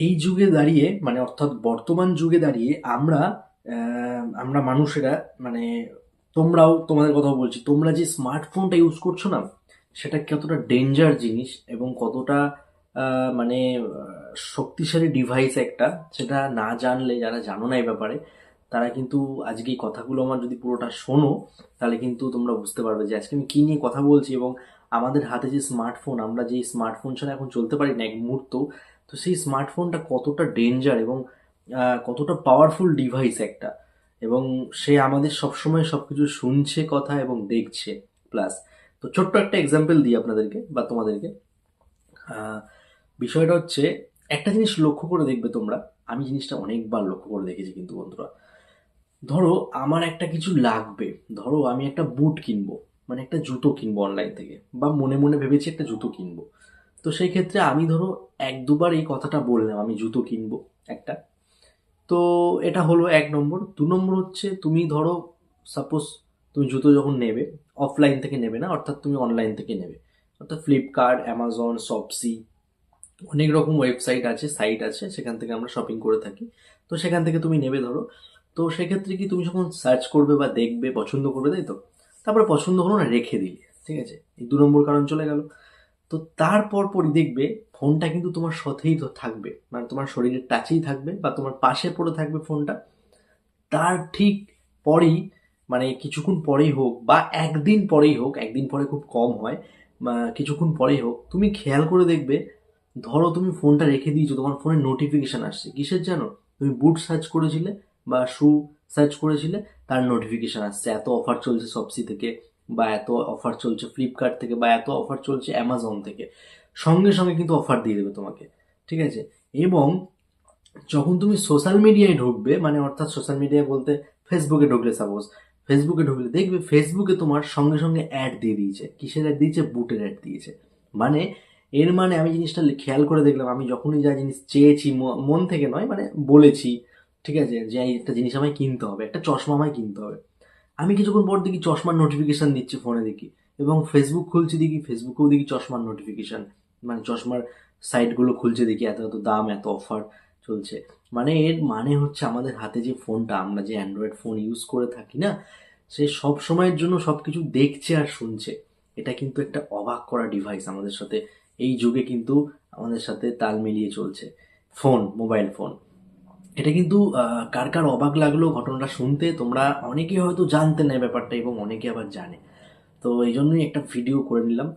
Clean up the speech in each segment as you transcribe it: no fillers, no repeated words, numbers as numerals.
এই যুগে দাঁড়িয়ে মানে অর্থাৎ বর্তমান যুগে দাঁড়িয়ে আমরা মানুষেরা মানে তোমরাও তোমাদের কথা বলছি, তোমরা যে স্মার্টফোনটা ইউজ করছো না, সেটা কতটা ডেঞ্জার জিনিস এবং কতটা শক্তিশালী ডিভাইস একটা, সেটা না জানলে, যারা জানো না এই ব্যাপারে, তারা কিন্তু আজকে এই কথাগুলো আমার যদি পুরোটা শোনো, তাহলে কিন্তু তোমরা বুঝতে পারবে যে আজকে আমি কী নিয়ে কথা বলছি। এবং আমাদের হাতে যে স্মার্টফোন, আমরা যে স্মার্টফোন ছাড়া এখন চলতে পারি না এক মুহূর্ত, তো সেই স্মার্টফোনটা কতটা ডেঞ্জার এবং কতটা পাওয়ারফুল ডিভাইস একটা। এবং সে আমাদের সবসময় সব কিছু শুনছে কথা এবং দেখছে প্লাস। তো ছোট্ট একটা এক্সাম্পল দিই আপনাদেরকে বা তোমাদেরকে। আহ, বিষয়টা হচ্ছে, একটা জিনিস লক্ষ্য করে দেখবে তোমরা, আমি জিনিসটা অনেকবার লক্ষ্য করে দেখেছি কিন্তু বন্ধুরা। ধরো আমার একটা কিছু লাগবে, ধরো আমি একটা বুট কিনবো, মানে একটা জুতো কিনবো অনলাইন থেকে, বা মনে মনে ভেবেছি একটা জুতো কিনবো। তো সেই ক্ষেত্রে আমি ধরো এক দুবার এই কথাটা বললাম আমি জুতো কিনবো একটা। তো এটা হলো এক নম্বর। দু নম্বর হচ্ছে, তুমি ধরো সাপোজ তুমি জুতো যখন নেবে, অফলাইন থেকে নেবে না, অর্থাৎ তুমি অনলাইন থেকে নেবে, অর্থাৎ ফ্লিপকার্ট, অ্যামাজন, শপসি, অনেক রকম ওয়েবসাইট আছে, সাইট আছে, সেখান থেকে আমরা শপিং করে থাকি। তো সেখান থেকে তুমি নেবে ধরো। তো সেক্ষেত্রে কি, তুমি যখন সার্চ করবে বা দেখবে, পছন্দ করবে, তাই তো? তারপরে পছন্দ হলো না, রেখে দিলে, ঠিক আছে, এই দু নম্বর কারণ চলে গেল। তো তারপর পরই দেখবে ফোনটা কিন্তু তোমার সাথেই তো থাকবে, মানে তোমার শরীরের টাচেই থাকবে বা তোমার পাশে পড়ে থাকবে ফোনটা। তার ঠিক পরেই, মানে কিছুক্ষণ পরেই হোক বা একদিন পরেই হোক, একদিন পরে খুব কম হয়, বা কিছুক্ষণ পরেই হোক, তুমি খেয়াল করে দেখবে, ধরো তুমি ফোনটা রেখে দিয়েছো, তোমার ফোনে নোটিফিকেশন আসছে কিসের জানো? তুমি বুট সার্চ করেছিলে বা শু সার্চ করেছিলে, তার নোটিফিকেশন আসছে, এত অফার চলছে সবসি থেকে, বা এত অফার চলছে ফ্লিপকার্ট থেকে, বা এত অফার চলছে অ্যামাজন থেকে। সঙ্গে সঙ্গে কিন্তু অফার দিয়ে দেবে তোমাকে, ঠিক আছে? এবং যখন তুমি সোশ্যাল মিডিয়ায় ঢুকবে, মানে অর্থাৎ সোশ্যাল মিডিয়ায় বলতে ফেসবুকে ঢুকলে, সাপোজ ফেসবুকে ঢুকলে দেখবে ফেসবুকে তোমার সঙ্গে সঙ্গে অ্যাড দিয়ে দিয়েছে। কিসের অ্যাড দিয়েছে? বুটের অ্যাড দিয়েছে। মানে এর মানে আমি জিনিসটা খেয়াল করে দেখলাম, আমি যখনই যা জিনিস চেয়েছি, মন থেকে নয়, মানে বলেছি, ঠিক আছে, যে এই একটা জিনিস আমায় কিনতে হবে, একটা চশমা আমায় কিনতে হবে, আমি কিছুক্ষণ পর দেখি চশমার নোটিফিকেশন দিচ্ছে ফোনে, দেখি, এবং ফেসবুক খুলছি, দেখি ফেসবুকেও দেখি চশমার নোটিফিকেশন, মানে চশমার সাইটগুলো খুলছে, দেখি এত এত দাম, এত অফার চলছে। মানে এর মানে হচ্ছে, আমাদের হাতে যে ফোনটা, আমরা যে অ্যান্ড্রয়েড ফোন ইউজ করে থাকি না, সে সব সময়ের জন্য সব কিছু দেখছে আর শুনছে। এটা কিন্তু একটা অবাক করা ডিভাইস আমাদের সাথে, এই যুগে কিন্তু আমাদের সাথে তাল মিলিয়ে চলছে। ফোন, মোবাইল ফোন, এটা কিন্তু কার কার অবাক লাগলো ঘটনাটা শুনতে, তোমরা অনেকে হয়তো জানতে না এই ব্যাপারটা, এবং অনেকে আবার জানে। তো এই জন্যই একটা ভিডিও করে নিলাম,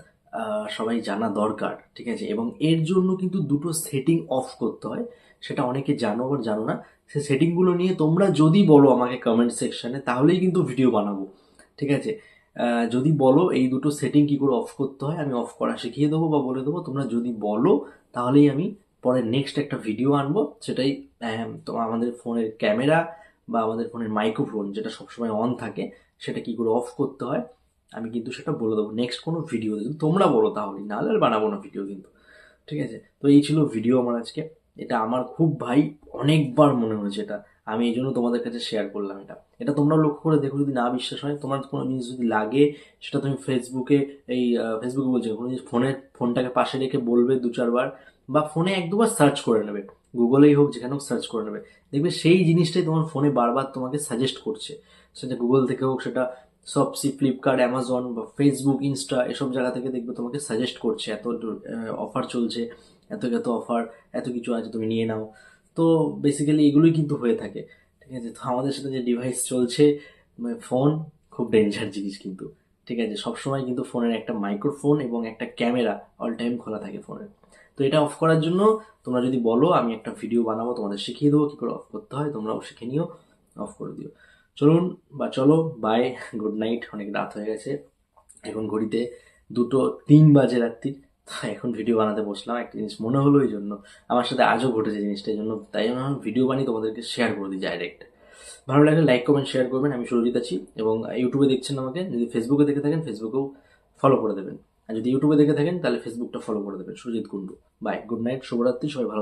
সবাই জানা দরকার, ঠিক আছে? এবং এর জন্য কিন্তু দুটো সেটিং অফ করতে হয়, সেটা অনেকে জানো আবার জানো না। সে সেটিংগুলো নিয়ে তোমরা যদি বলো আমাকে কমেন্ট সেকশনে, তাহলেই কিন্তু ভিডিও বানাবো, ঠিক আছে? যদি বলো এই দুটো সেটিং কি করে অফ করতে হয়, আমি অফ করা শিখিয়ে দেবো বা বলে দেবো। তোমরা যদি বলো, তাহলেই আমি পরে নেক্সট একটা ভিডিও আনবো, সেটাই তো আমাদের ফোনের ক্যামেরা বা আমাদের ফোনের মাইক্রোফোন যেটা সবসময় অন থাকে, সেটা কি করে অফ করতে হয়, আমি কিন্তু সেটা বলে দেবো নেক্সট কোনো ভিডিও। যদি তোমরা বলো তাহলেই, নাহলে আর বানাবো না ভিডিও কিন্তু, ঠিক আছে? তো এই ছিল ভিডিও আমার আজকে। এটা আমার খুব ভাই অনেকবার মনে হয়েছে এটা, আমি এই জন্য তোমাদের কাছে শেয়ার করলাম এটা। এটা তোমরাও লক্ষ্য করে দেখো, যদি না বিশ্বাস হয়, তোমার কোনো জিনিস যদি লাগে, সেটা তুমি ফেসবুকে, ফেসবুকে বলছি, কোনো জিনিস ফোনটাকে পাশে রেখে বলবে দু চারবার, বা ফোনে এক দুবার সার্চ করে নেবে, গুগলেই হোক যেখানে হোক সার্চ করে নেবে, দেখবে সেই জিনিসটাই তোমার ফোনে বারবার তোমাকে সাজেস্ট করছে। সেটা গুগল থেকে হোক, সেটা শপসি, ফ্লিপকার্ট, অ্যামাজন বা ফেসবুক, ইনস্টা, এসব জায়গা থেকে দেখবে তোমাকে সাজেস্ট করছে, এত অফার চলছে, এত এত অফার, এত কিছু আছে, তুমি নিয়ে নাও। তো বেসিক্যালি এগুলোই কিন্তু হয়ে থাকে, ঠিক আছে? তো আমাদের সাথে যে ডিভাইস চলছে, ফোন, খুব ডেঞ্জার জিনিস কিন্তু, ঠিক আছে? সবসময় কিন্তু ফোনের একটা মাইক্রোফোন এবং একটা ক্যামেরা অল টাইম খোলা থাকে ফোনের। তো এটা অফ করার জন্য তোমরা যদি বলো, আমি একটা ভিডিও বানাবো, তোমাদের শিখিয়ে দেবো কী করে অফ করতে হয়, তোমরাও শিখে নিও, অফ করে দিও। চলুন, বা চলো, বাই, গুড নাইট, অনেক রাত হয়ে গেছে, এখন ঘড়িতে 2:03 বাজে রাত্রি। তো এখন ভিডিও বানাতে বসলাম, একটা জিনিস মনে হলো, এই জন্য আমার সাথে আজও ঘটেছে জিনিসটা, এই জন্য তাই জন্য আমি ভিডিও বানিয়ে তোমাদেরকে শেয়ার করে দিই ডাইরেক্ট। ভালো লাগলে লাইক কমেন্ট শেয়ার করবেন। আমি সুরজিৎ আছি, এবং ইউটিউবে দেখছেন আমাকে, যদি ফেসবুকে দেখে থাকেন ফেসবুকেও ফলো করে দেবেন, আর যদি ইউটিউবে দেখে থাকেন তাহলে ফেসবুকটা ফলো করে দেবেন, Surajit Kundu. Bye, good night, শুভরাত্রি, সবাই ভালো থাকবেন।